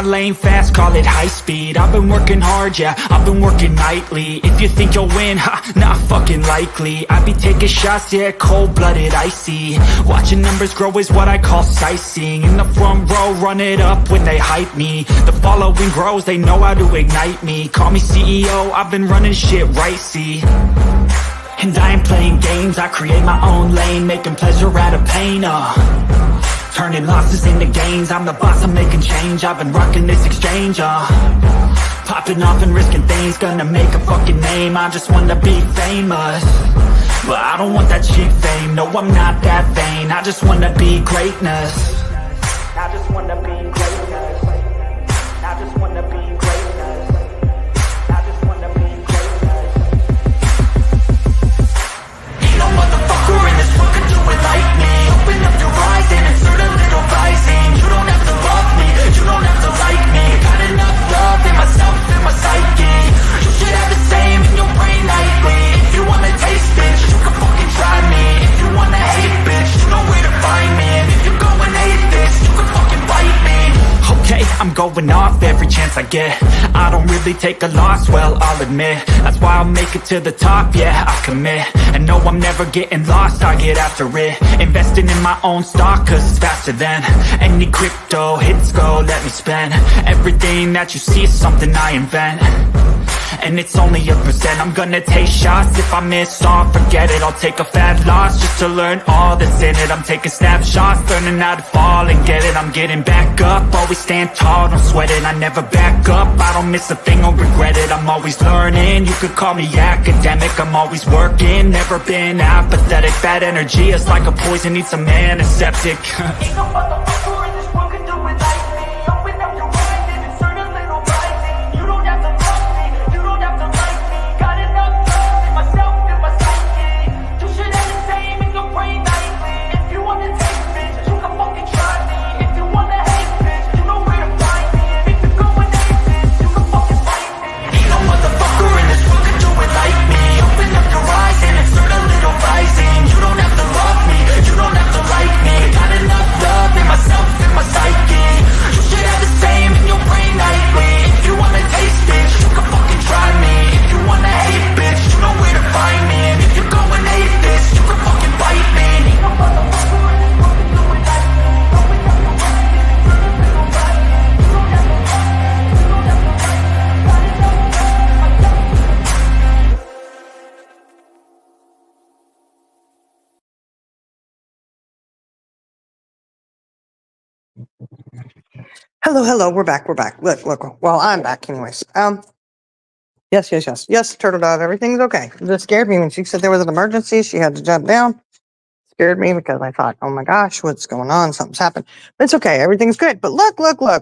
my lane fast, call it high speed. I've been working hard, yeah, I've been working nightly. If you think you'll win, not fucking likely. I be taking shots, yeah, cold-blooded, icy. Watching numbers grow is what I call sightseeing. In the front row, run it up when they hype me. The following grows, they know how to ignite me. Call me CEO, I've been running shit right, see. And I ain't playing games, I create my own lane, making pleasure out of pain, turning losses into gains. I'm the boss, I'm making change. I've been rocking this exchange, popping off and risking things. Gonna make a fucking name, I just wanna be famous. But I don't want that cheap fame, no I'm not that vain. I just wanna be greatness. I just wanna be greatness. I just wanna be greatness. I just wanna be greatness. Ain't no motherfucker in this world can do it like me. Open up your eyes and insert a little rising. You don't have to love me, you don't have to like me. Got enough love in myself, in my psyche. You should have the same in your brain nightly. If you wanna taste it, you can fucking try me. If you wanna hate, bitch, you know where to find me. And if you're going hate this, you can fucking fight me. Okay, I'm going off every chance I get. I don't really take a loss, well, I'll admit. That's why I'll make it to the top, yeah, I commit. And no, I'm never getting lost, I get after it. Investing in my own stock, cause it's faster than any crypto hits go, let me spend. Everything that you see is something I invent. And it's only a percent. I'm gonna take shots. If I miss all, forget it. I'll take a fat loss just to learn all that's in it. I'm taking snapshots, learning how to fall and get it. I'm getting back up, always stand tall, don't sweat it. I never back up, I don't miss a thing or regret it. I'm always learning, you could call me academic. I'm always working, never been apathetic. Bad energy is like a poison, needs some antiseptic. Ain't no motherfucker in this world can do it like me. Open up your eyes and insert a little rising. You don't have to love me, you don't have to like me. Got enough love in myself, in my psyche. You should have the same in your brain nightly. If you wanna take bitch, you can fucking try me. If you wanna hate bitch, you know where to find me. And if you're going hate bitch, you can fucking fight me. Ain't no motherfucker in this world can do it like me. Open up your eyes and insert a little rising. You don't have to love me, you don't have to like me. Got enough love in myself, in my psyche. You should have the same in your brain nightly. If you wanna taste bitch, you can fucking try me. If you wanna hate bitch, you know where to find me. And if you're going hate this, you can fucking fight me. Ain't no motherfucker in this world can do it like me. Open up your eyes and insert a little rising. You don't have to love me, you don't have to like me. Got enough love in myself. Hello, we're back. Look. Well, I'm back anyways. Yes, Turtle Dove, everything's okay. It just scared me when she said there was an emergency. She had to jump down. Scared me because I thought, oh my gosh, what's going on? Something's happened. But it's okay, everything's good. But look.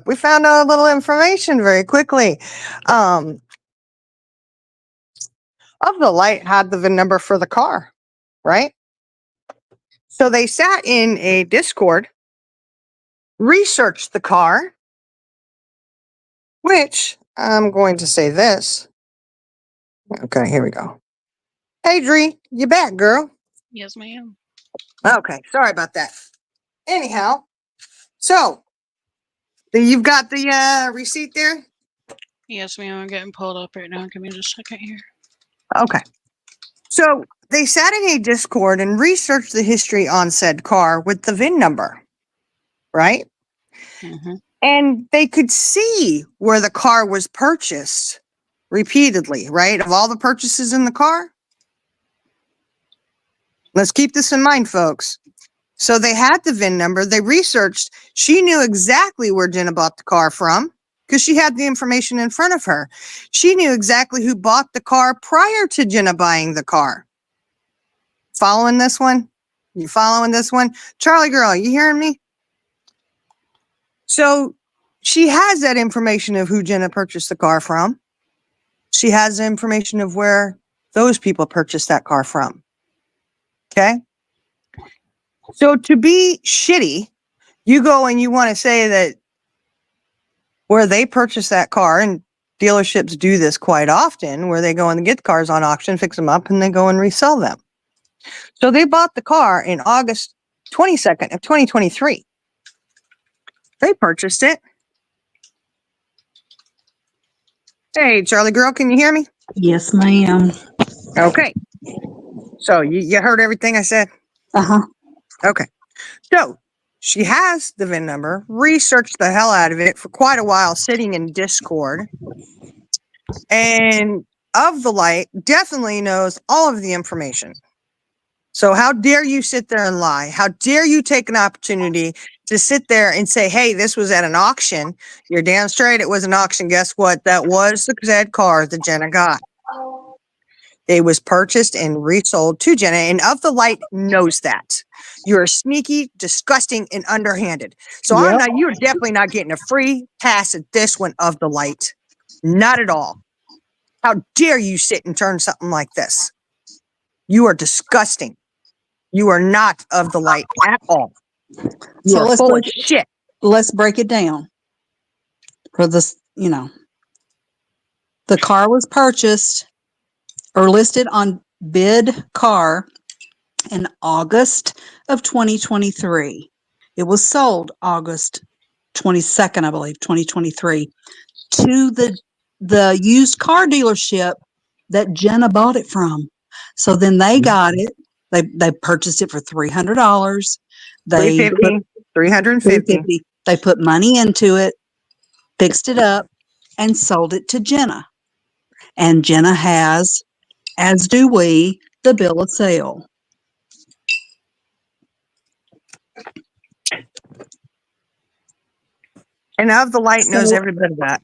We found out a little information very quickly. Of the light had the VIN number for the car, right? So they sat in a Discord, researched the car, which I'm going to say this. Okay, here we go. Hey, Dree, you back, girl? Yes, ma'am. Okay, sorry about that. Anyhow, so you've got the receipt there? Yes, ma'am. I'm getting pulled up right now. Give me just a second here. Okay. So they sat in a Discord and researched the history on said car with the VIN number, right? Mm-hmm. And they could see where the car was purchased repeatedly, right? Of all the purchases in the car. Let's keep this in mind, folks. So they had the VIN number. They researched. She knew exactly where Jenna bought the car from because she had the information in front of her. She knew exactly who bought the car prior to Jenna buying the car. Following this one? You following this one? Charlie girl, you hearing me? So she has that information of who Jenna purchased the car from. She has the information of where those people purchased that car from. Okay? So to be shitty, you go and you want to say that where they purchased that car, and dealerships do this quite often, where they go and get cars on auction, fix them up, and they go and resell them. So they bought the car in August 22nd of 2023. They purchased it Hey, Charlie girl, can you hear me? Yes, ma'am. Okay. So you heard everything I said? Uh-huh. Okay. So she has the VIN number, researched the hell out of it for quite a while, sitting in Discord. And of the light definitely knows all of the information. So how dare you sit there and lie? How dare you take an opportunity to sit there and say, hey, this was at an auction. You're damn straight it was an auction. Guess what? That was the said car that Jenna got. It was purchased and resold to Jenna, and of the light knows that. You're sneaky, disgusting, and underhanded. So Yep. you're definitely not getting a free pass at this one, of the light. Not at all. How dare you sit and turn something like this? You are disgusting. You are not of the light at all. You So are full of shit. let's break it down. For this, the car was purchased or listed on Bid Car in August of 2023. It was sold August 22nd, I believe, 2023, to the used car dealership that Jenna bought it from. So then they got it. They purchased it for $300. They put 350, 350. 350. They put money into it, fixed it up, and sold it to Jenna. And Jenna has, as do we, the bill of sale. And of the light knows So every bit of that.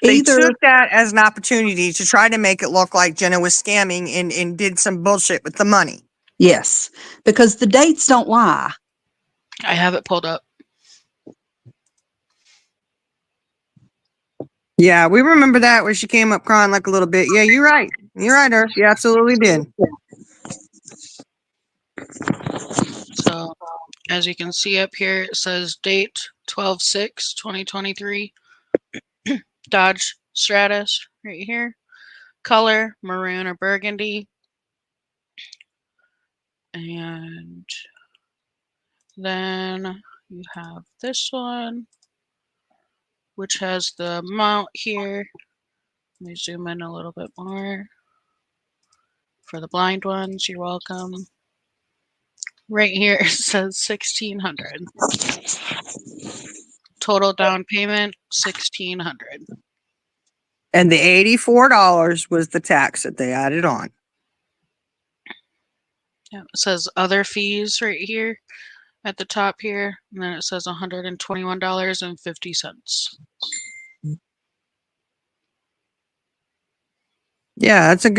They either, took that as an opportunity to try to make it look like Jenna was scamming and did some bullshit with the money. yes, because the dates don't lie. I have it pulled up. Yeah, we remember that where she came up crying like a little bit. Yeah, you're right. You're right, Earth. You absolutely did. So, as you can see up here, it says date 12/6/2023. Dodge Stratus right here. Color maroon or burgundy. And then you have this one, which has the mount here. Let me zoom in a little bit more. For the blind ones, you're welcome. Right here it says $1,600. Total down payment $1,600. And the $84 was the tax that they added on. Yeah, it says other fees right here at the top here, and then it says $121.50. Yeah, that's a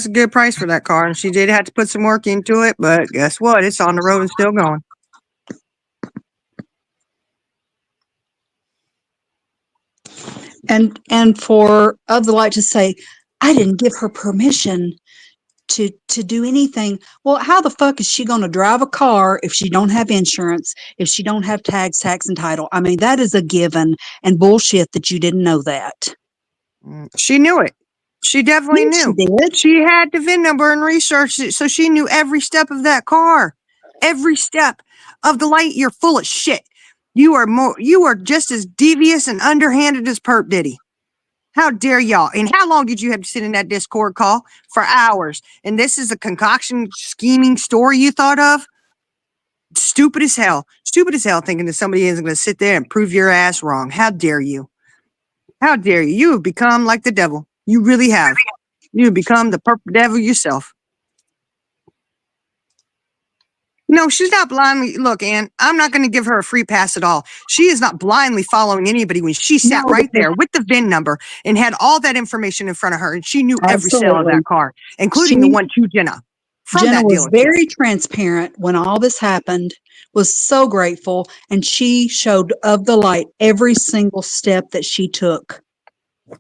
good price for that car. And she did have to put some work into it, but guess what? It's on the road and still going. And for of the light to say, I didn't give her permission to do anything. Well, how the fuck is she going to drive a car if she don't have insurance, if she don't have tags, tax, and title? I mean, that is a given and bullshit that you didn't know that. She knew it. She definitely Yes, she knew. did. She had the VIN number and researched it, so she knew every step of that car. Every step of the light. You're full of shit. You are just as devious and underhanded as Perp Diddy. How dare y'all? And how long did you have to sit in that Discord call? For hours. And this is a concoction scheming story you thought of? Stupid as hell. Stupid as hell thinking that somebody isn't going to sit there and prove your ass wrong. How dare you? How dare you? You have become like the devil. You really have. You have become the purple devil yourself. No, she's not blindly. Look, Ann, I'm not going to give her a free pass at all. She is not blindly following anybody when she sat No, right there with the VIN number and had all that information in front of her, and she knew every sale of absolutely. that car, including the one to Jenna from Jenna that was dealership. very transparent when all this happened, was so grateful, and she showed of the light every single step that she took.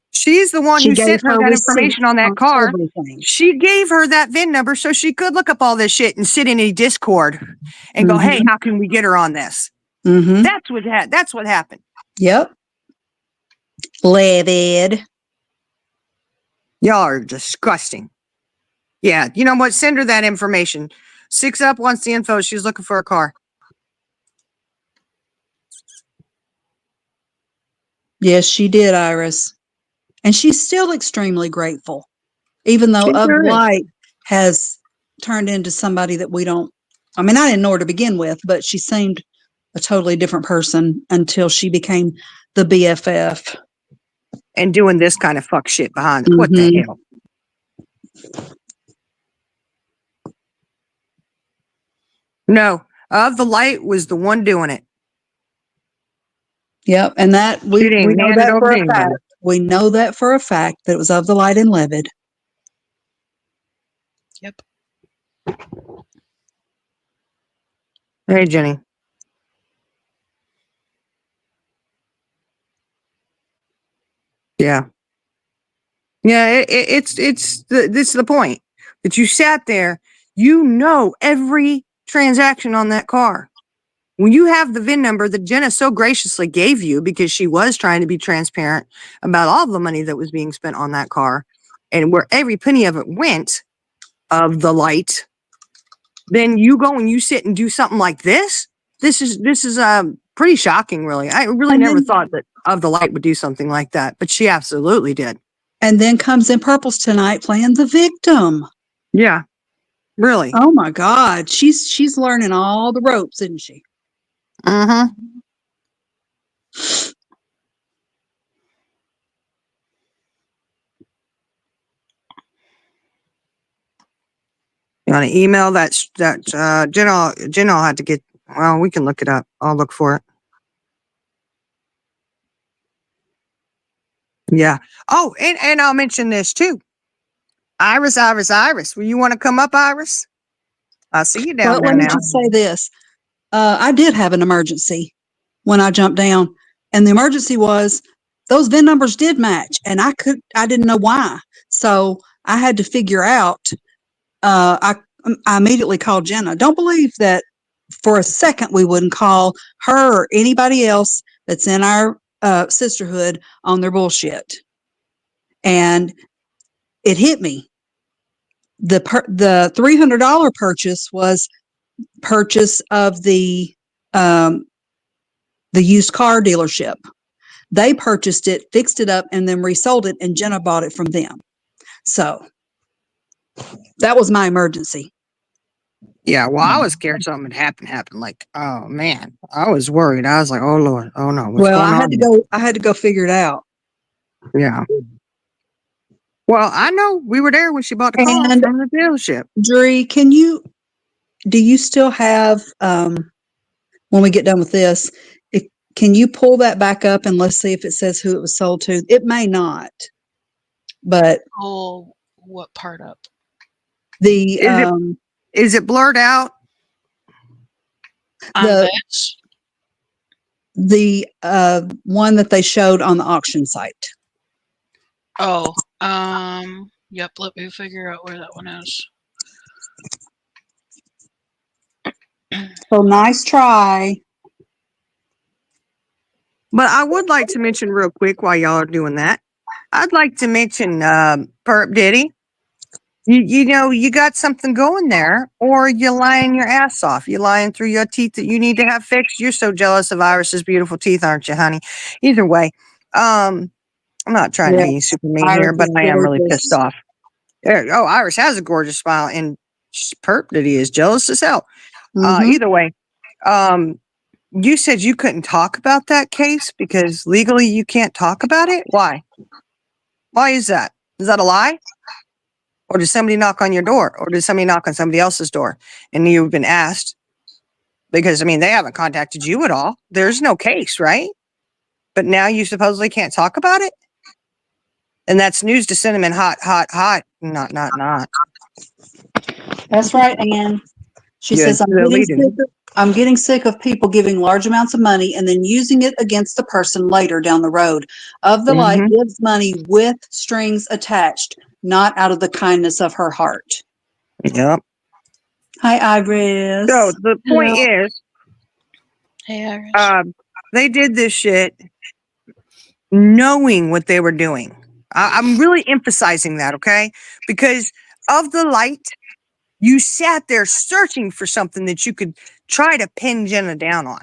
She's the one She who gave sent her her that receipts information on that on car. everything. She gave her that VIN number so she could look up all this shit and sit in a Discord and go, hey, how can we get her on this? Mm-hmm. That's what happened. Yep. Livid. Y'all are disgusting. Yeah, you know what? Send her that information. 6 Up wants the info. She's looking for a car. Yes, she did, Iris. And she's still extremely grateful, even though She Of the sure is. Light has turned into somebody that we don't, I mean, I didn't know her to begin with, but she seemed a totally different person until she became the BFF. And doing this kind of fuck shit behind. What the Mhm. hell? No, Of the Light was the one doing it. Yep. And that She we didn't know hand it that over for to a fact. anybody. We know that for a fact that it was Of the Light and Livid. Yep. Hey, Jenny. Yeah. Yeah, this is the point that you sat there, you know every transaction on that car. When you have the VIN number that Jenna so graciously gave you because she was trying to be transparent about all the money that was being spent on that car and where every penny of it went, Of the Light, then you go and you sit and do something like this. This is pretty shocking, really. I really And never then thought that Of the Light would do something like that, but she absolutely did. and then comes In Purples Tonight playing the victim. Yeah, really. Oh my God. She's learning all the ropes, isn't she? Uh-huh. You want to email that Jenna will have to get, well, we can look it up. I'll look for it. Yeah. Oh, and I'll mention this too. Iris. Will you want to come up, Iris? I see you down But there let me now. just say this. I did have an emergency when I jumped down. And the emergency was those VIN numbers did match. And I didn't know why. So I had to figure out, I immediately called Jenna. Don't believe that for a second we wouldn't call her or anybody else that's in our sisterhood on their bullshit. And it hit me. The $300 purchase was purchase of the used car dealership. They purchased it, fixed it up, and then resold it, and Jenna bought it from them. So that was my emergency. Yeah, well, I was scared something had happened. Like, oh man, I was worried. I was like, oh Lord, oh no, what's Well, going on here? I had to go figure it out. Yeah. Well, I know we were there when she bought the car And from the dealership. Dree, do you still have, when we get done with this, can you pull that back up and let's see if it says who it was sold to? It may not, but Oh, what part up? the, Is it blurred out? On the, this? the, one that they showed on the auction site. Oh, yep, let me figure out where that one is. So nice try. But I would like to mention real quick while y'all are doing that. I'd like to mention Perp Diddy. You know, you got something going there, or you're lying your ass off. You're lying through your teeth that you need to have fixed. You're so jealous of Iris's beautiful teeth, aren't you, honey? Either way, I'm not trying to be Yes, super mean Iris here, but is I am really pissed gorgeous. off. Oh, Iris has a gorgeous smile, and Perp Diddy is jealous as hell. Mm-hmm. Either way, you said you couldn't talk about that case because legally you can't talk about it. Why? Why is that? Is that a lie? Or did somebody knock on your door? Or did somebody knock on somebody else's door and you've been asked? Because, I mean, they haven't contacted you at all. There's no case, right? But now you supposedly can't talk about it? And that's news to cinnamon hot, hot, hot. Not. That's right, Anne. She Good. says, I'm getting sick of people giving large amounts of money and then using it against the person later down the road. Of the Light gives money with strings attached, not out of the kindness of her heart. Yep. Hi, Iris. So the point is, Hey, Iris. they did this shit knowing what they were doing. I'm really emphasizing that, okay? Because Of the Light, you sat there searching for something that you could try to pin Jenna down on.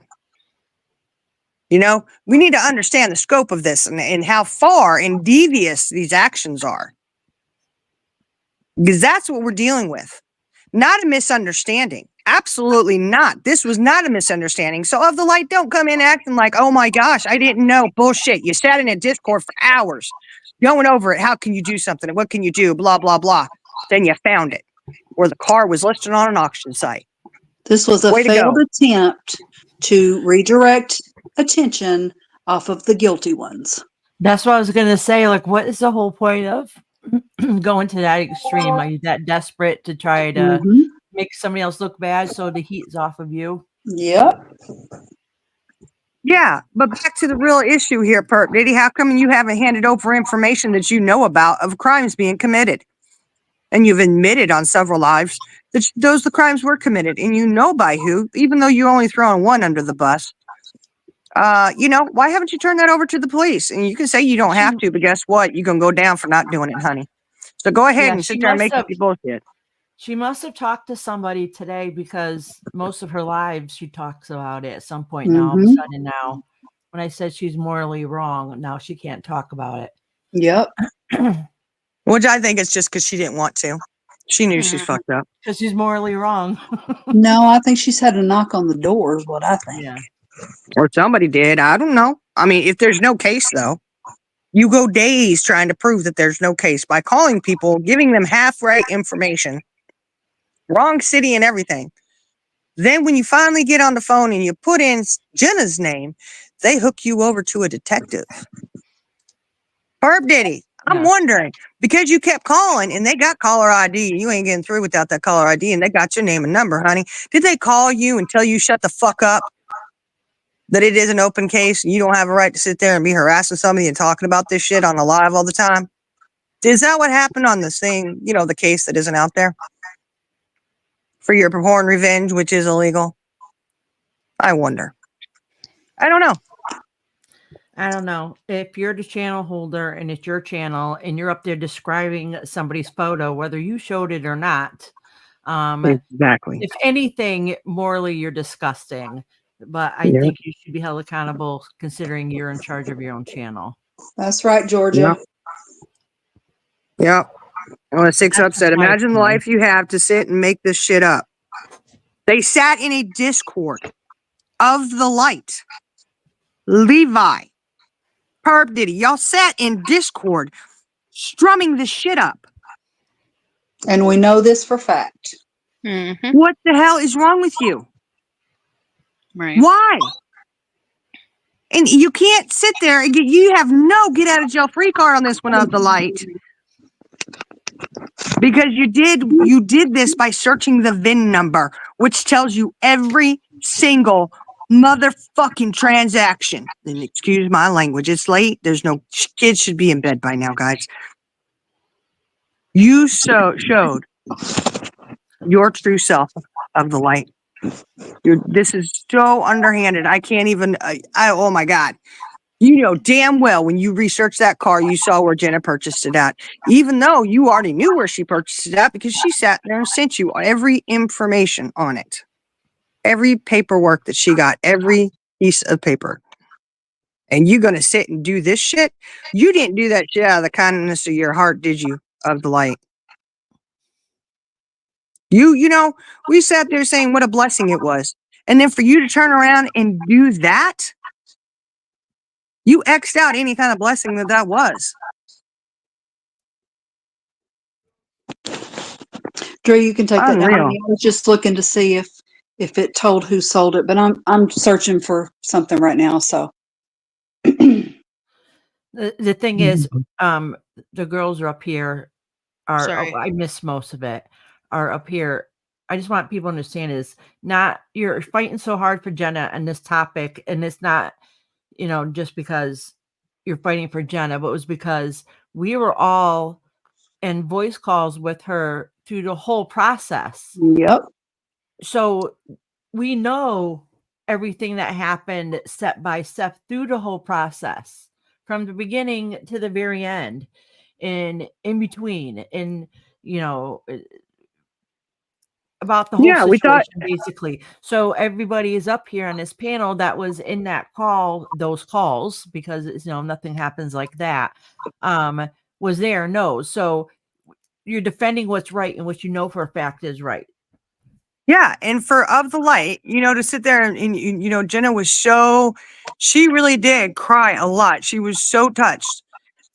You know, we need to understand the scope of this and how far and devious these actions are. Because that's what we're dealing with. Not a misunderstanding. Absolutely not. This was not a misunderstanding. So of the light, don't come in acting like, oh my gosh, I didn't know. Bullshit. You sat in a Discord for hours going over it. How can you do something? What can you do? Blah, blah, blah. Then you found it. Or the car was listed on an auction site. This was a Way to failed go. attempt to redirect attention off of the guilty ones. That's what I was gonna say. Like, what is the whole point of going to that extreme? Are you that desperate to try to Mhm. make somebody else look bad so the heat's off of you? Yep. Yeah, but back to the real issue here, Perp Diddy. How come you haven't handed over information that you know about of crimes being committed? And you've admitted on several lives that the crimes were committed, and you know by who, even though you only thrown one under the bus. You know, why haven't you turned that over to the police? And you can say you don't have to, but guess what? You're going to go down for not doing it, honey. So go ahead Yeah, and sit she there and must make have. the bullshit. She must have talked to somebody today because most of her lives she talks about it at some point now. All of a Mhm. sudden now, when I said she's morally wrong, now she can't talk about it. Yep. Which I think it's just because she didn't want to. She knew she's Mhm. fucked up. Because she's morally wrong. No, I think she's had a knock on the door is what I think. Yeah. Or somebody did. I don't know. I mean, if there's no case, though, you go days trying to prove that there's no case by calling people, giving them half-right information, wrong city and everything. Then when you finally get on the phone and you put in Jenna's name, they hook you over to a detective. Herb Diddy, I'm Yeah. wondering, because you kept calling and they got caller ID, you ain't getting through without that caller ID, and they got your name and number, honey. Did they call you and tell you shut the fuck up? That it is an open case and you don't have a right to sit there and be harassing somebody and talking about this shit on the live all the time? Is that what happened on this thing, you know, the case that isn't out there? For your porn revenge, which is illegal? I wonder. I don't know. I don't know. If you're the channel holder and it's your channel and you're up there describing somebody's photo, whether you showed it or not, Exactly. if anything, morally you're disgusting. But I Yeah. think you should be held accountable considering you're in charge of your own channel. That's right, Georgia. Yep. On a 6 That's upset. just my Imagine the opinion. life you have to sit and make this shit up. They sat in a Discord of the light. Levi, Perp Diddy, y'all sat in Discord strumming this shit up. And we know this for fact. Mhm. What the hell is wrong with you? Right. Why? And you can't sit there and you have no get out of jail free card on this one of the light. Because you did this by searching the VIN number, which tells you every single motherfucking transaction. And excuse my language, it's late. There's no kids should be in bed by now, guys. You showed your true self of the light. This is so underhanded. I can't even. Oh my god. You know damn well when you researched that car, you saw where Jenna purchased it at. Even though you already knew where she purchased it at because she sat there and sent you every information on it. Every paperwork that she got, every piece of paper. And you going to sit and do this shit? You didn't do that shit out of the kindness of your heart, did you, of the light? You know, we sat there saying what a blessing it was. And then for you to turn around and do that, you X'd out any kind of blessing that was. Drew, you can take that down. Unreal. I was just looking to see if it told who sold it, but I'm searching for something right now. So The thing is, the girls are up here. Sorry. I missed most of it. Are up here. I just want people to understand is not you're fighting so hard for Jenna and this topic, and it's not, just because you're fighting for Jenna, but it was because we were all in voice calls with her through the whole process. yep. So we know everything that happened step by step through the whole process from the beginning to the very end and in between. And, about the whole Yeah, we thought- situation, basically. So everybody is up here on this panel that was in that call, those calls, because nothing happens like that. Was there? No. So you're defending what's right and what you know for a fact is right. Yeah, and for Of the Light, to sit there and Jenna was she really did cry a lot. She was so touched,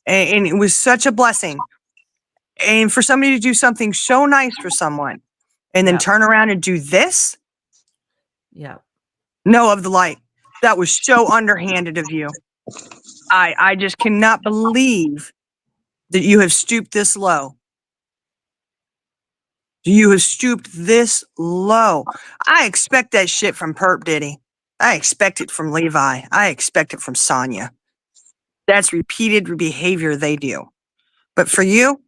and it was such a blessing. And for somebody to do something so nice for someone, and then Yeah. turn around and do this, Yeah. no, Of the Light, that was so underhanded of you. I just cannot believe that you have stooped this low. You have stooped this low. I expect that shit from Perp Diddy. I expect it from Levi. I expect it from Sonya. That's repeated behavior they do. But for you,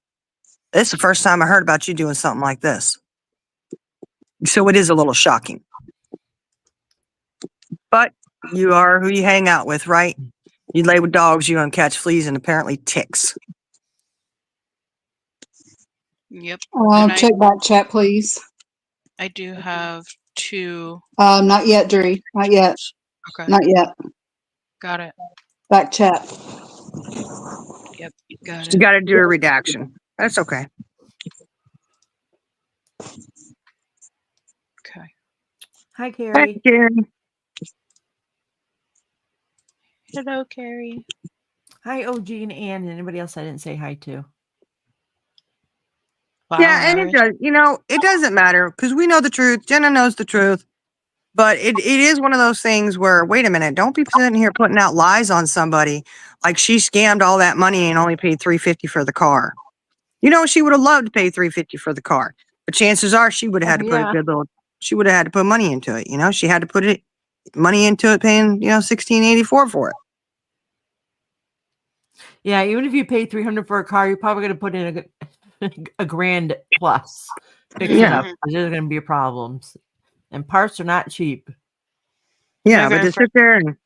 this is the first time I heard about you doing something like this. So it is a little shocking. But you are who you hang out with, right? You lay with dogs, you don't catch fleas and apparently ticks. Yep. And Check back chat, please. I do have 2. Not yet, Dree. Not yet. Okay. Not yet. Got it. Back chat. Yep. Got You it. got to do a redaction. That's okay. Okay. Hi, Hey, Carrie. Karen. Hello, Carrie. Hi, OG and Ann, and anybody else I didn't say hi to. Wow, Yeah, and it Iris. does. It doesn't matter because we know the truth. Jenna knows the truth. But it is one of those things where, wait a minute, don't be sitting here putting out lies on somebody like she scammed all that money and only paid $350 for the car. She would have loved to pay $350 for the car, but chances are she would have had to put a good little. She would have had to put money into it. She had to put money into it, paying $1,684 for it. Yeah, even if you pay $300 for a car, you're probably going to put in a grand plus. Fix it up. There's going to be problems, and parts are not cheap. Yeah, but to sit there and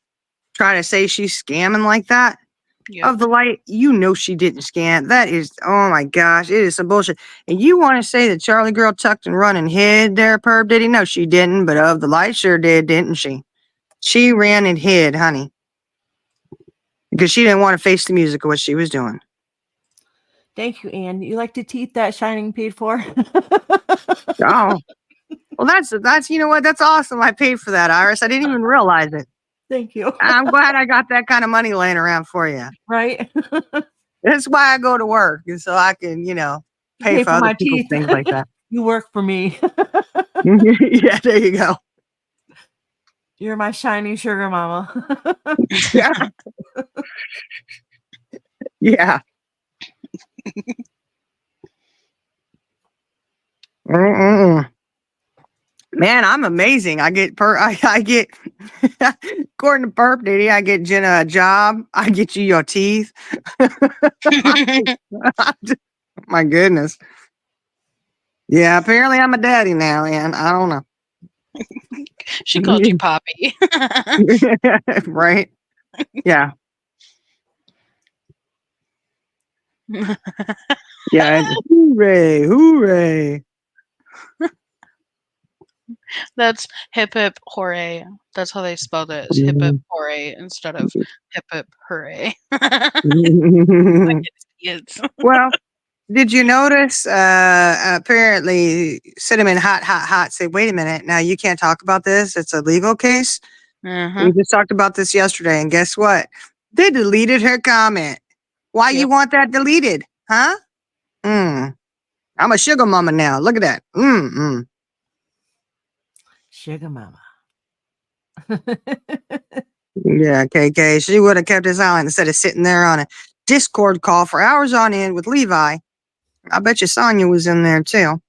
try to say she's scamming like that. Yep. Of the Light, she didn't scam. That is, oh my gosh, it is some bullshit. And you want to say that Charlie girl tucked and run and hid there, Perp Diddy? No, she didn't, but Of the Light sure did, didn't she? She ran and hid, honey. Because she didn't want to face the music of what she was doing. Thank you, Ann. You like the teeth that Shining paid for? Oh. Well, that's you know what? That's awesome. I paid for that, Iris. I didn't even realize it. Thank you. I'm glad I got that kind of money laying around for you. Right? That's why I go to work, so I can, pay for other my people's teeth. things like that. You work for me. Yeah, there you go. You're my shiny sugar mama. Yeah. Yeah. Mm-mm. Man, I'm amazing. I get according to Perp Diddy, I get Jenna a job. I get you your teeth. My goodness. Yeah, apparently I'm a daddy now, and I don't know. She called you Poppy. Right? Yeah. Yeah. Hooray, hooray. That's hip hip hooray. That's how they spelled it. Is hip hip hooray instead of hip hip hooray. Idiots. Well, did you notice? Apparently, Cinnamon Hot said, "Wait a minute, now you can't talk about this. It's a legal case." We just talked about this yesterday, and guess what? They deleted her comment. Why you want that deleted, huh? I'm a sugar mama now. Look at that. Sugar mama. Yeah, KK. She would have kept it silent instead of sitting there on a Discord call for hours on end with Levi. I bet you Sonya was in there too.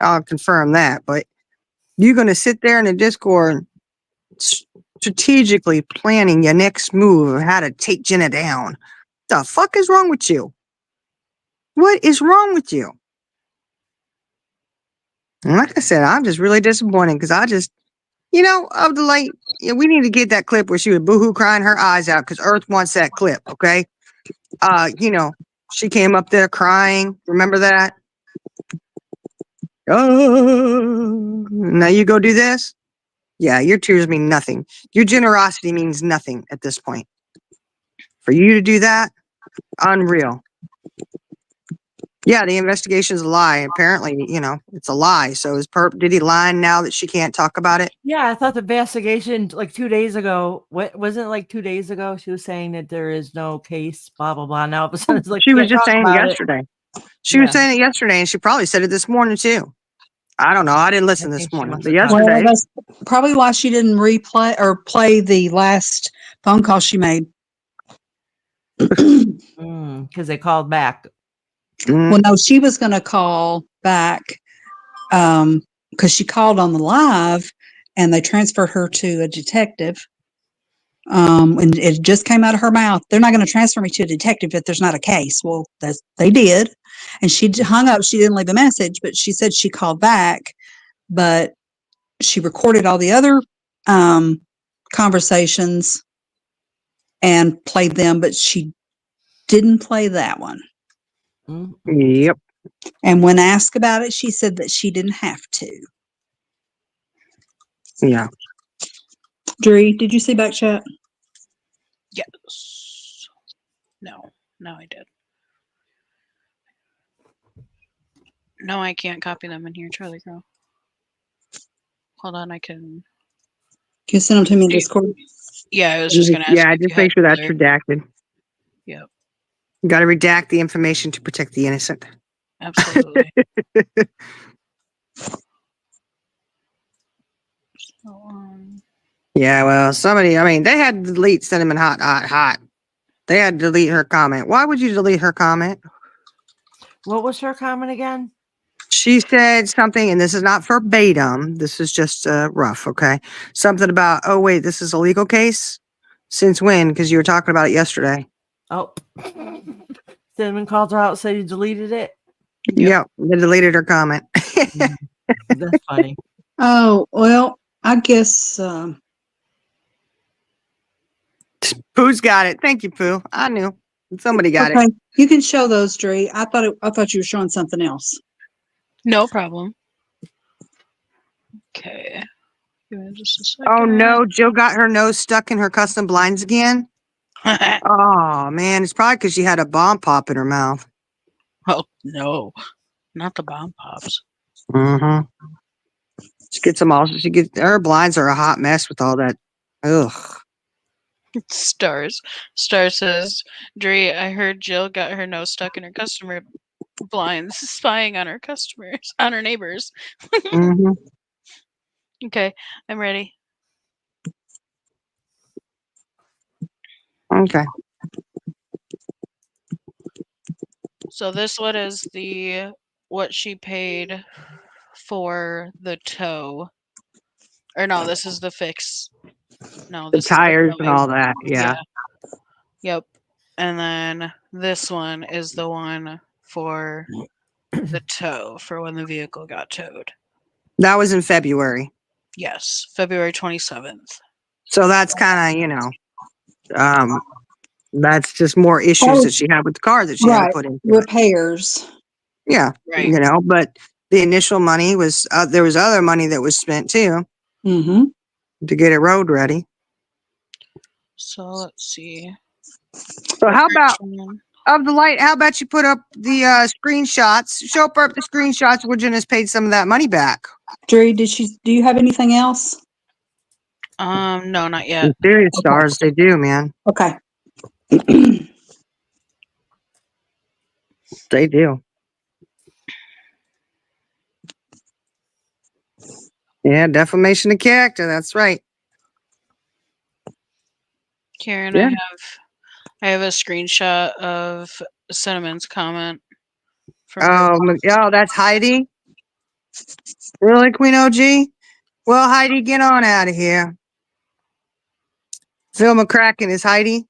I'll confirm that. But you're going to sit there in a Discord strategically planning your next move of how to take Jenna down. The fuck is wrong with you? What is wrong with you? And like I said, I'm just really disappointed because I just, Of the Light, we need to get that clip where she was boohoo crying her eyes out because Earth wants that clip, okay? She came up there crying. Remember that? Oh, now you go do this. Yeah, your tears mean nothing. Your generosity means nothing at this point. For you to do that, unreal. Yeah, the investigation's a lie. Apparently, it's a lie. So did he lie now that she can't talk about it? Yeah, I thought the investigation like 2 days ago. What wasn't it like 2 days ago? She was saying that there is no case, blah blah blah. Now all of a sudden it's like She was can't just talk saying it about it. yesterday. She was Yeah. saying it yesterday, and she probably said it this morning too. I don't know. I didn't I listen this think she morning, must but have talked. yesterday. Well, that's probably why she didn't replay or play the last phone call she made. Because they called back. Well, no, she was going to call back because she called on the live and they transferred her to a detective. And it just came out of her mouth. They're not going to transfer me to a detective if there's not a case. Well, they did. And she hung up. She didn't leave a message, but she said she called back, but she recorded all the other conversations and played them, but she didn't play that one. Yep. And when asked about it, she said that she didn't have to. Yeah. Dree, did you see back chat? Yes. No, I did. No, I can't copy them in here, Charlie Girl. Hold on, I can. Can you send them to me in Discord? Yeah, I was just gonna ask. Yeah, if you just make had sure that's other- redacted. Yep, You got to redact the information to protect the innocent. absolutely. So, Yeah, well, they had to delete Cinnamon Hot. They had to delete her comment. Why would you delete her comment? What was her comment again? She said something, and this is not verbatim. This is just rough, okay? Something about, oh, wait, this is a legal case? Since when? Because you were talking about it yesterday. Oh, Cinnamon called her out, said he deleted it. Yep, they deleted her comment. That's funny. Oh, well, I guess Pooh's got it. Thank you, Pooh. I knew. Somebody got okay. it. You can show those, Dree. I thought you were showing something else. no problem. Okay. Give me just a second. Oh, no, Jill got her nose stuck in her custom blinds again? Oh, man, it's probably because she had a bomb pop in her mouth. Oh no, not the bomb pops. Mm-hmm. Her blinds are a hot mess with all that. Ugh. Star says, Dree, I heard Jill got her nose stuck in her customer blinds, spying on her customers, on her neighbors. Mm-hmm. Okay, I'm ready. Okay. So this one is what she paid for the tow. Or no, this is the fix. No, The this is the tires and towing. all that. Yeah. Yep. And then this one is the one for the tow, for when the vehicle got towed. That was in February. Yes, February 27th. So that's kind of, that's just more issues that she had with the car that she had to Right. put into it. Repairs. Yeah. Right. But the initial money was, there was other money that was spent too Mm-hmm. to get it road ready. So let's see. So how about, One. of the light, how about you put up the screenshots, show up the screenshots where Jenna's paid some of that money back? Dree, do you have anything else? No, not yet. Serious stars, they do, man. Okay. They do. Yeah, defamation of character. That's right. Karen, Yeah. I have a screenshot of Cinnamon's comment from Oh, that's Heidi. Really, Queen OG? Well, Heidi, get on out of here. Phil McCracken is Heidi.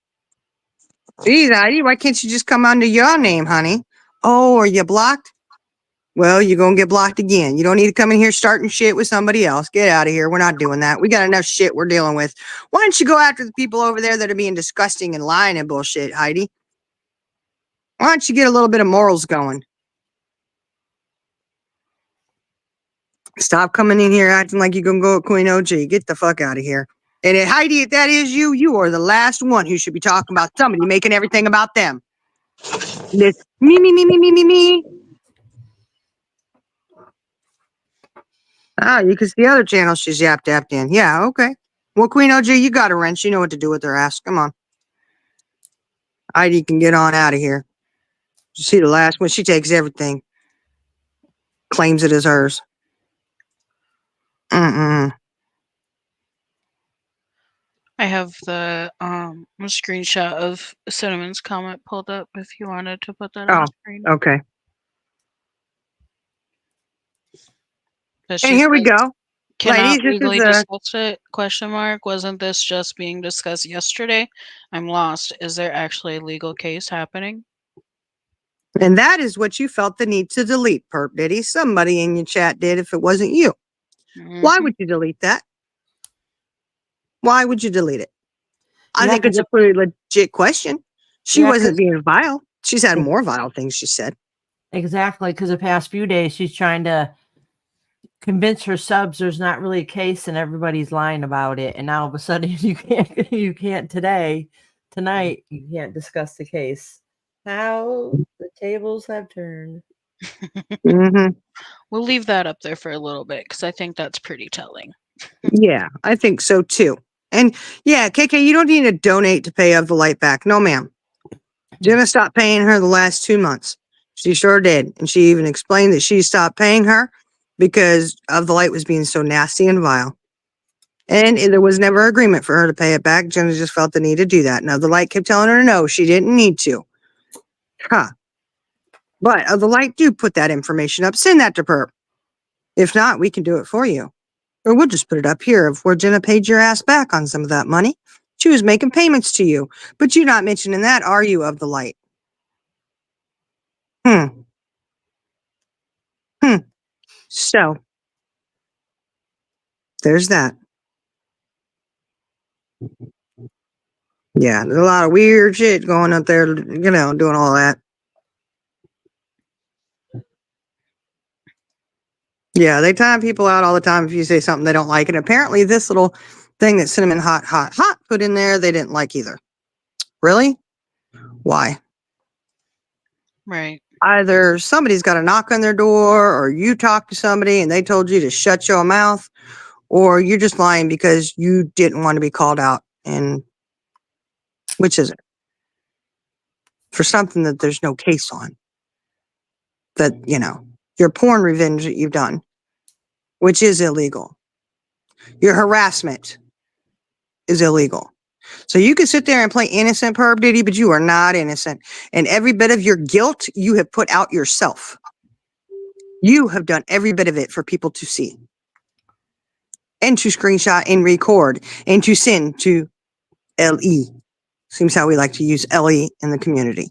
Geez, Heidi, why can't you just come under your name, honey? Oh, are you blocked? Well, you're going to get blocked again. You don't need to come in here starting shit with somebody else. Get out of here. We're not doing that. We got enough shit we're dealing with. Why don't you go after the people over there that are being disgusting and lying and bullshit, Heidi? Why don't you get a little bit of morals going? Stop coming in here acting like you're going to go at Queen OG. Get the fuck out of here. And Heidi, if that is you, you are the last one who should be talking about somebody making everything about them. This me. Ah, you can see the other channels she's yapped in. Yeah, okay. Well, Queen OG, you got a wrench. You know what to do with her ass. Come on. Heidi can get on out of here. You see the last one? She takes everything. Claims it as hers. Mm-mm. I have the a screenshot of Cinnamon's comment pulled up if you wanted to put that on Oh, screen. okay. 'Cause And she here we says, go. cannot Ladies, this is legally discuss it? Question mark. Wasn't this just being discussed yesterday? I'm lost. Is there actually a legal case happening? and that is what you felt the need to delete, Perp Diddy. Somebody in your chat did if it wasn't you. Why Mhm. would you delete that? Why would you delete it? I Yeah, think it's 'cause a pretty legit question. She Yeah, wasn't 'cause being vile. She's had Ex- more vile things she said. exactly, because the past few days she's trying to convince her subs there's not really a case and everybody's lying about it. And now all of a sudden you can't tonight you can't discuss the case. How the tables have turned. Mm-hmm. We'll leave that up there for a little bit because I think that's pretty telling. Yeah, I think so too. And yeah, KK, you don't need to donate to pay of the light back. No, ma'am. Jenna stopped paying her the last 2 months. She sure did. And she even explained that she stopped paying her because of the light was being so nasty and vile. And there was never agreement for her to pay it back. Jenna just felt the need to do that. Now, the light kept telling her no, she didn't need to. Huh. But the light do put that information up. Send that to Perp. If not, we can do it for you. Or we'll just put it up here of where Jenna paid your ass back on some of that money. She was making payments to you. But you're not mentioning that, are you, of the light? Hmm. So, there's that. Yeah, there's a lot of weird shit going up there, doing all that. Yeah, they time people out all the time if you say something they don't like. And apparently this little thing that Cinnamon Hot put in there, they didn't like either. Really? Why? Right. Either somebody's got a knock on their door or you talked to somebody and they told you to shut your mouth, or you're just lying because you didn't want to be called out. And which is it? For something that there's no case on. That, your porn revenge that you've done, which is illegal. Your harassment is illegal. So you can sit there and play innocent, Perp Diddy, but you are not innocent. And every bit of your guilt you have put out yourself. You have done every bit of it for people to see. And to screenshot and record and to send to LE. Seems how we like to use LE in the community.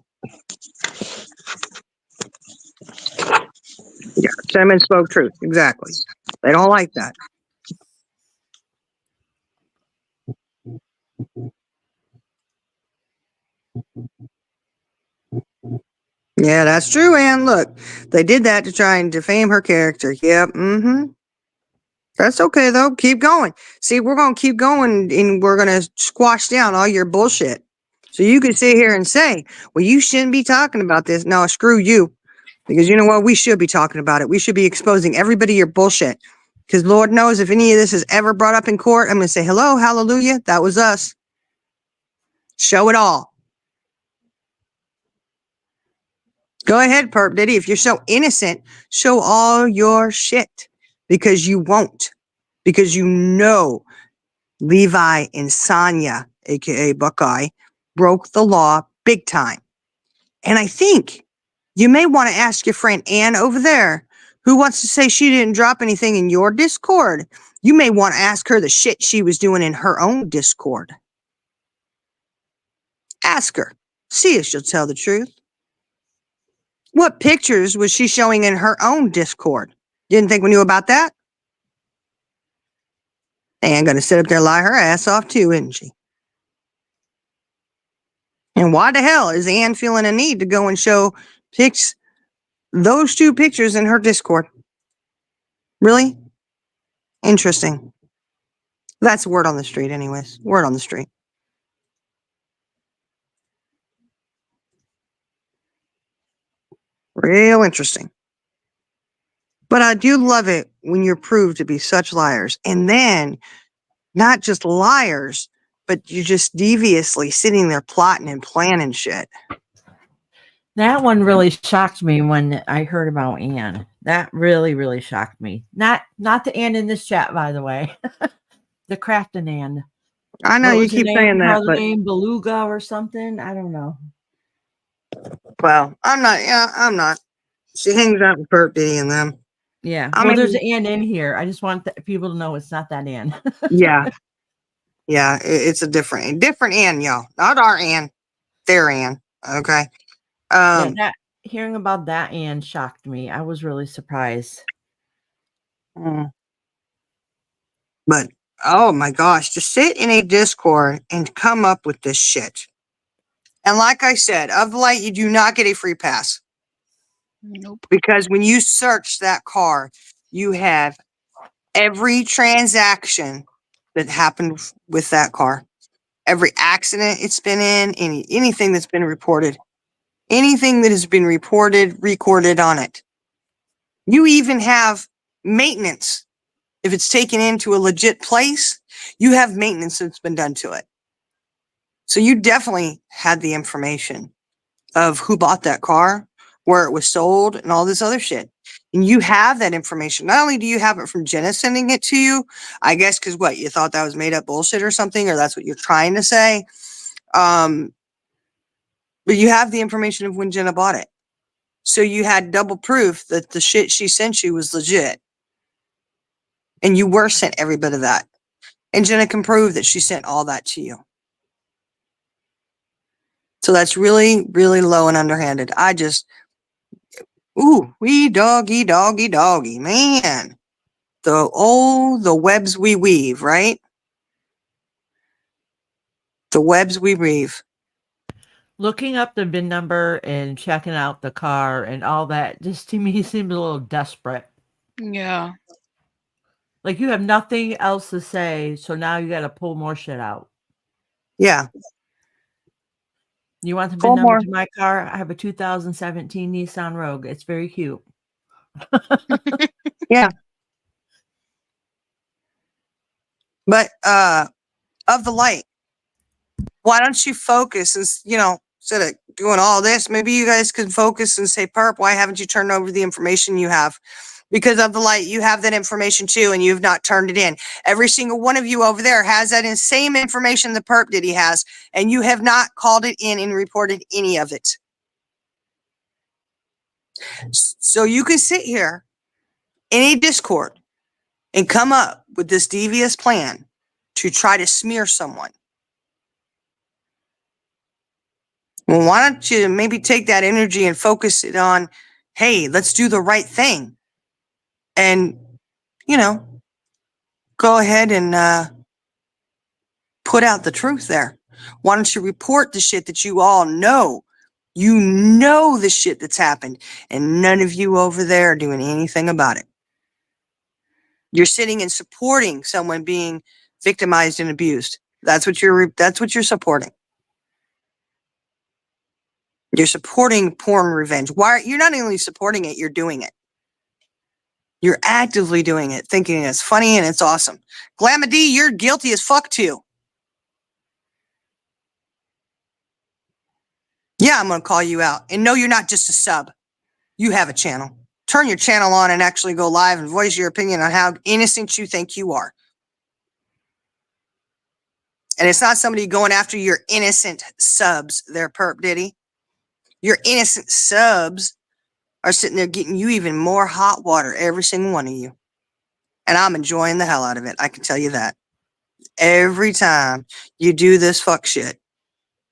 Yeah, Simon spoke truth. Exactly. They don't like that. Yeah, that's true, Ann. Look, they did that to try and defame her character. Yep. Mm-hmm. That's okay, though. Keep going. See, we're going to keep going and we're going to squash down all your bullshit. So you can sit here and say, well, you shouldn't be talking about this. No, screw you. Because you know what? We should be talking about it. We should be exposing everybody your bullshit. Because Lord knows if any of this is ever brought up in court, I'm going to say, hello, hallelujah. That was us. Show it all. Go ahead, Perp Diddy. If you're so innocent, show all your shit. Because you won't. Because you know Levi and Sonia, aka Buckeye, broke the law big time. And I think you may want to ask your friend Ann over there, who wants to say she didn't drop anything in your Discord. You may want to ask her the shit she was doing in her own Discord. Ask her. See if she'll tell the truth. What pictures was she showing in her own Discord? Didn't think we knew about that? Ann gonna sit up there and lie her ass off too, isn't she? And why the hell is Ann feeling a need to go and show those two pictures in her Discord? Really? Interesting. That's word on the street, anyways. Word on the street. Real interesting. But I do love it when you're proved to be such liars. And then not just liars, but you're just deviously sitting there plotting and planning shit. That one really shocked me when I heard about Anne. That really, really shocked me. Not the Anne in this chat, by the way. The Crafton Anne. I know What you was her keep name? saying that, Her but name Beluga or something? I don't know. well, I'm not. Yeah, I'm not. She hangs out with Bert Diddy and them. Yeah. I Well, there's mean, an Anne in here. I just want people to know it's not that Anne. yeah, yeah. It's a different Ann, y'all. Not our Ann. Their Ann. Okay. Yeah, that hearing about that Anne shocked me. I was really surprised. mm. But oh my gosh, to sit in a Discord and come up with this shit. And like I said, of the light, you do not get a free pass. Nope. Because when you search that car, you have every transaction that happened with that car, every accident it's been in, anything that's been reported, anything that has been reported, recorded on it. You even have maintenance. If it's taken into a legit place, you have maintenance that's been done to it. So you definitely had the information of who bought that car, where it was sold, and all this other shit. And you have that information. Not only do you have it from Jenna sending it to you, I guess because what, you thought that was made up bullshit or something, or that's what you're trying to say. But you have the information of when Jenna bought it. So you had double proof that the shit she sent you was legit. And you were sent every bit of that. And Jenna can prove that she sent all that to you. So that's really, really low and underhanded. Ooh, wee doggy, doggy, doggy, man. The webs we weave, right? The webs we weave. Looking up the VIN number and checking out the car and all that just to me seemed a little desperate. Yeah. Like you have nothing else to say, so now you got to pull more shit out. Yeah. You want the VIN Pull number more. to my car? I have a 2017 Nissan Rogue. It's very cute. Yeah. But of the light, why don't you focus and, instead of doing all this, maybe you guys could focus and say, Perp, why haven't you turned over the information you have? Because of the light, you have that information too, and you've not turned it in. Every single one of you over there has that same information the Perp Diddy has, and you have not called it in and reported any of it. So you can sit here in a Discord and come up with this devious plan to try to smear someone. Well, why don't you maybe take that energy and focus it on, hey, let's do the right thing. And, go ahead and put out the truth there. Why don't you report the shit that you all know? You know the shit that's happened, and none of you over there are doing anything about it. You're sitting and supporting someone being victimized and abused. That's what you're supporting. You're supporting porn revenge. Why? You're not only supporting it, you're doing it. You're actively doing it, thinking it's funny and it's awesome. Glamma D, you're guilty as fuck too. Yeah, I'm going to call you out. And no, you're not just a sub. You have a channel. Turn your channel on and actually go live and voice your opinion on how innocent you think you are. And it's not somebody going after your innocent subs there, Perp Diddy. Your innocent subs are sitting there getting you even more hot water, every single one of you. And I'm enjoying the hell out of it. I can tell you that. Every time you do this fuck shit.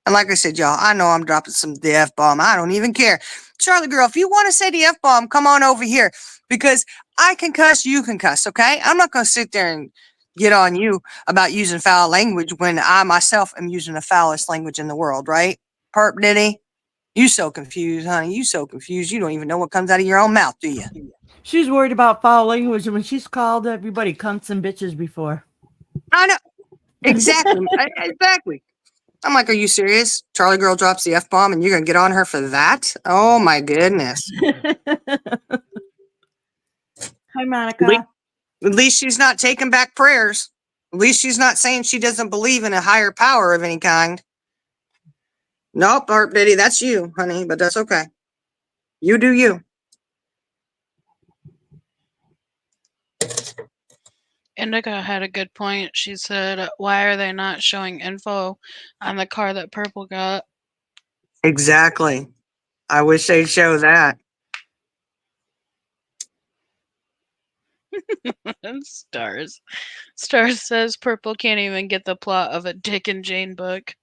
And like I said, y'all, I know I'm dropping the F-bomb. I don't even care. Charlie girl, if you want to say the F-bomb, come on over here. Because I can cuss, you can cuss, okay? I'm not going to sit there and get on you about using foul language when I myself am using the foulest language in the world, right? Perp Diddy? You so confused, honey. You so confused. You don't even know what comes out of your own mouth, do you? She's worried about foul language when she's called everybody cunts and bitches before. I know. Exactly. Exactly. I'm like, are you serious? Charlie girl drops the F-bomb and you're going to get on her for that? Oh, my goodness. Hi, Monica. At least she's not taking back prayers. At least she's not saying she doesn't believe in a higher power of any kind. Nope, Art Biddy, that's you, honey, but that's okay. You do you. Indica had a good point. She said, why are they not showing info on the car that Purple got? Exactly. I wish they'd show that. Stars. Stars says Purple can't even get the plot of a Dick and Jane book.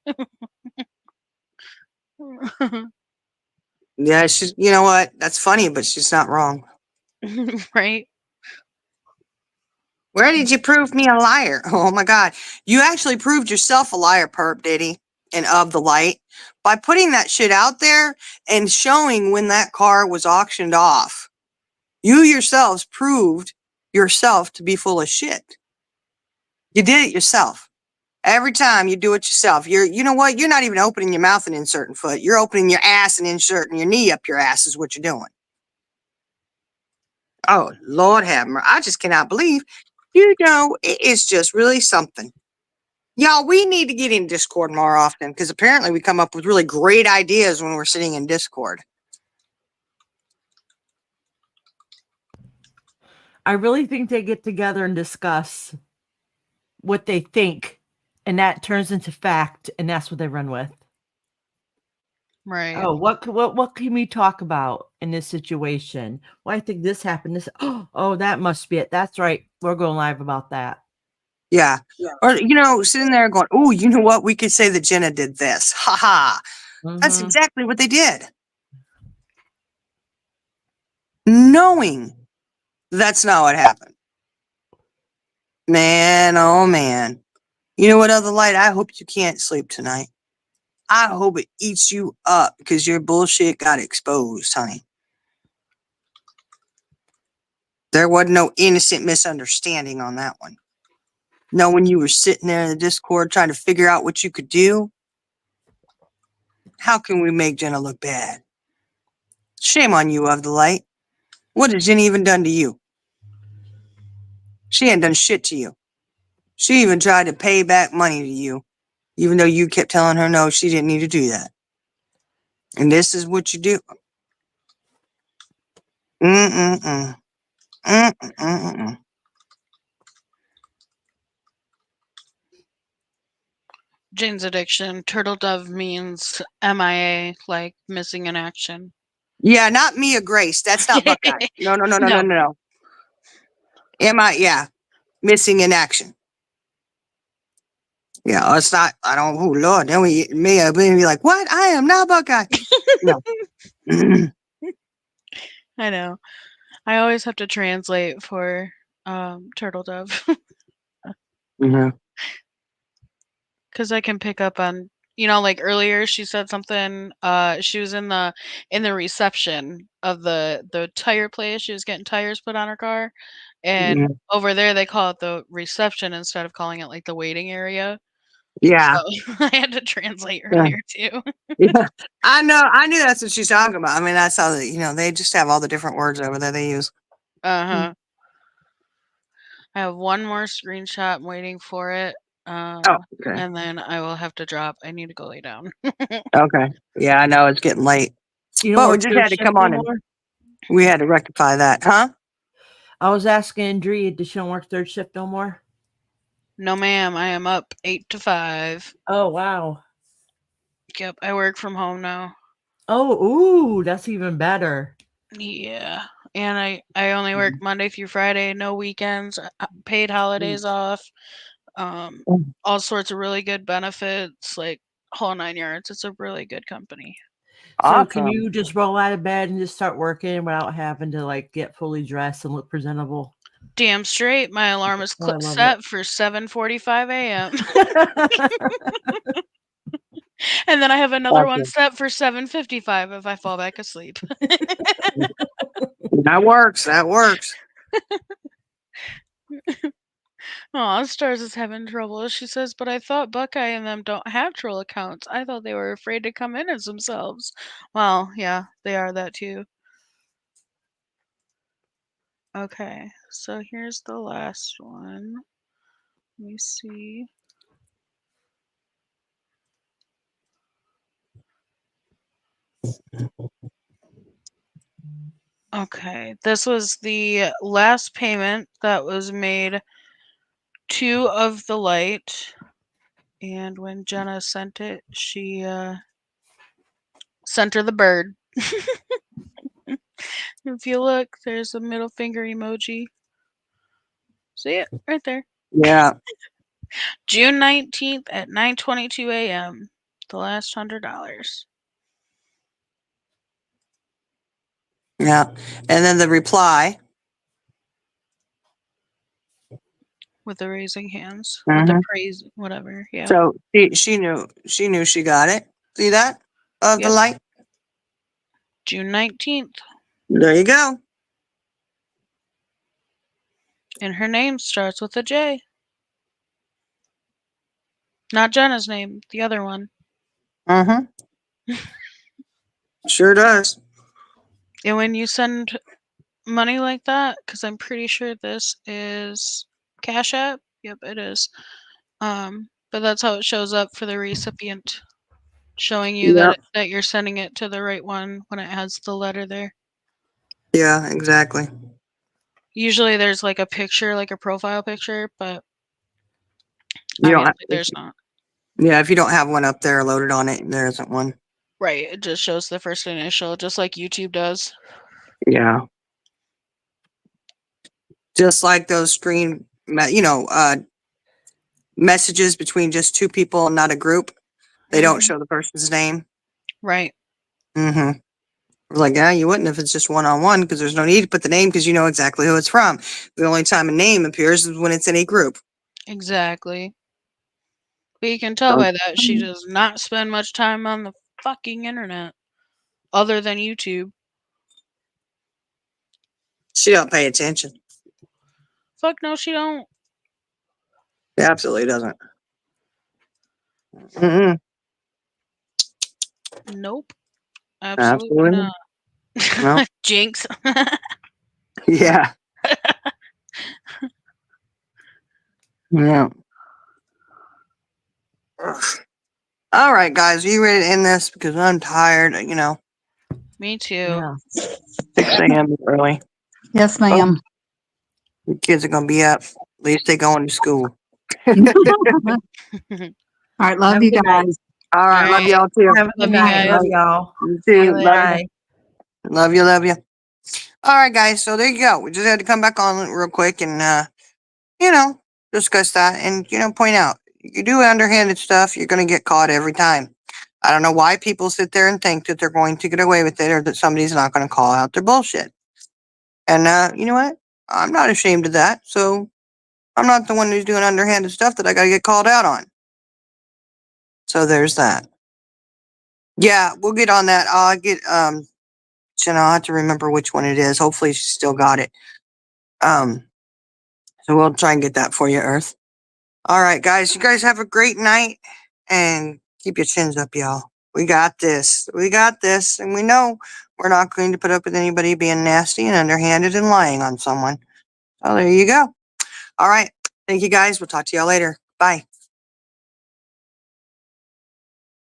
Yeah, she's, you know what? That's funny, but she's not wrong. Right? Where did you prove me a liar? Oh my God. You actually proved yourself a liar, Perp Diddy, and of the light by putting that shit out there and showing when that car was auctioned off. You yourselves proved yourself to be full of shit. You did it yourself. Every time you do it yourself, you know what? You're not even opening your mouth and inserting foot. You're opening your ass and inserting your knee up your ass is what you're doing. Oh, Lord have mercy. I just cannot believe, you know, it's just really something. Y'all, we need to get in Discord more often because apparently we come up with really great ideas when we're sitting in Discord. I really think they get together and discuss what they think, and that turns into fact, and that's what they run with. Right. Oh, what can we talk about in this situation? Well, I think this happened. This. Oh, that must be it. That's right. We're going live about that. Yeah. Or, you know, sitting there going, oh, you know what? We could say that Jenna did this. Ha ha. That's Mhm. exactly what they did. Knowing that's not what happened. Man, oh man. You know what, other light? I hope you can't sleep tonight. I hope it eats you up because your bullshit got exposed, honey. There wasn't no innocent misunderstanding on that one. No, when you were sitting there in the Discord trying to figure out what you could do, how can we make Jenna look bad? Shame on you, of the light. What has Jenna even done to you? She ain't done shit to you. She even tried to pay back money to you, even though you kept telling her no, she didn't need to do that. And this is what you do. Mm-mm-mm. Mm-mm-mm-mm. Jane's addiction. Turtle dove means MIA, like missing in action. Yeah, not Mia Grace. That's not Buckeye. No. Yeah, missing in action. Yeah, it's not. I don't. Oh Lord, then we Mia be like, "What? I am not Buckeye." No. I know. I always have to translate for turtle dove Mhm. because I can pick up on, like earlier she said something. She was in the reception of the tire place. She was getting tires put on her car, and Mhm. over there they call it the reception instead of calling it like the waiting area. Yeah. So I had to translate Yeah. earlier too. Yeah. I know. I knew that's what she's talking about. I mean, that's how they just have all the different words over there they use. Uh-huh. I have one more screenshot. I'm waiting for it. Oh, okay. And then I will have to drop. I need to go lay down. Okay. Yeah, I know it's getting late, You don't but we work just third had to shift come no on and more? we had to rectify that, huh? I was asking Dree, does she don't work third shift no more? No, ma'am. I am up 8 to 5. Oh, wow. Yep, I work from home now. Oh, ooh, that's even better. Yeah. And I only work Monday through Friday, no weekends, paid holidays off. All sorts of really good benefits, like whole 9 yards. It's a really good company. So can Awesome. you just roll out of bed and just start working without having to like get fully dressed and look presentable? Damn straight. My alarm is Oh, I love set for 7:45 a.m. And then I have another one Awesome. set for 7:55 if I fall back asleep. That works. That works. Oh, Stars is having trouble. She says, but I thought Buckeye and them don't have troll accounts. I thought they were afraid to come in as themselves. Well, yeah, they are that too. Okay, so here's the last one. Let me see. Okay, this was the last payment that was made to Of the Light. And when Jenna sent it, she sent her the bird. If you look, there's a middle finger emoji. See it right there. Yeah. June 19th at 9:22 a.m. The last $100 Yeah. And then the reply. with the raising hands, with the praise, whatever. Yeah. So she knew she got it. See that? Of the Yep. light. June 19th. There you go. And her name starts with a J. Not Jenna's name, the other one. Mm-hmm. Sure does. And when you send money like that, because I'm pretty sure this is Cash App. Yep, it is. But that's how it shows up for the recipient, showing you Yep. that you're sending it to the right one when it has the letter there. Yeah, exactly. Usually there's like a picture, like a profile picture, but You don't obviously have, there's not. yeah, if you don't have one up there loaded on it, there isn't one. Right, it just shows the first initial, just like YouTube does. Yeah. Just like those messages between just two people and not a group. They don't Mhm. show the person's name. Right, Mm-hmm. Like, yeah, you wouldn't if it's just one-on-one because there's no need to put the name because you know exactly who it's from. The only time a name appears is when it's in a group. exactly. But you can tell by that she does not spend much time on the fucking internet, other than YouTube. She don't pay attention. Fuck no, she don't. She absolutely doesn't. Mm-mm. Nope, absolutely Absolutely. not. No. Jinx. Yeah. Yeah. Ugh. All right, guys, are you ready to end this? Because I'm tired. Me too. Yeah. 6 a.m. is early. Yes, ma'am. The kids are gonna be up. At least they going to school. All right. Love Have a you good night. guys. All right, love Alright. y'all too. Have a Love good you night. guys. Love y'all. You See you too. later. Love you. Love you. Love you. All right, guys. So there you go. We just had to come back on real quick and discuss that and point out you do underhanded stuff, you're gonna get caught every time. I don't know why people sit there and think that they're going to get away with it or that somebody's not going to call out their bullshit. And you know what? I'm not ashamed of that. So I'm not the one who's doing underhanded stuff that I got to get called out on. So there's that. Yeah, we'll get on that. I'll get Jenna, I'll have to remember which one it is. Hopefully she still got it. So we'll try and get that for you, Earth. All right, guys. You guys have a great night and keep your chins up, y'all. We got this. We got this. And we know we're not going to put up with anybody being nasty and underhanded and lying on someone. So there you go. All right. Thank you, guys. We'll talk to y'all later. Bye.